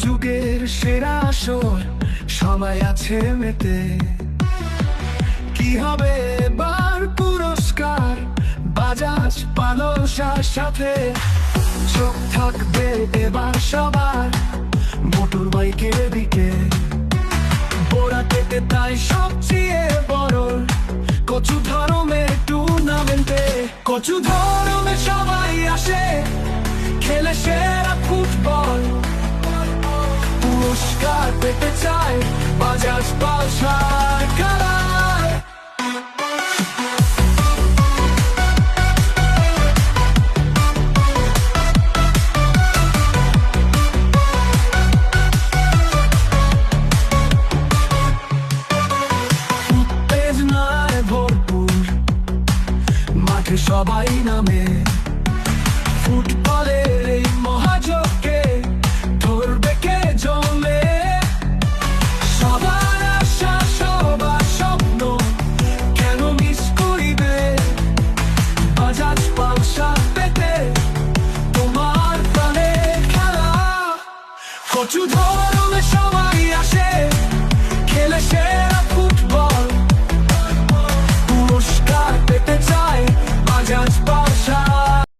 যুগের সেরা আসর, সবাই আছে মেতে। কি হবে এবার পুরস্কার? বাজাজ পালসার সাথে চোখ থাকবে এবার সবার মোটর বাইকের দিকে। বোরাটেতে তাই সবচেয়ে বড় কচু ধরমের টুর্নামেন্টে। কচু ধরমে সবাই আসে, খেলে সেরা ফুটবল। পুরস্কার পেতে চায় বাজাজ পালসার কালার। উত্তেজনায় ভরপুর মাঠে সবাই নামে। ফুটবলের এই মহাযজ্ঞে ধরবে কে জমে। সবার আশা সবার স্বপ্ন কেন মিস করিবে? বাজাজ পালসার পেতে তোমার প্রাণের খেলা। কচু ধর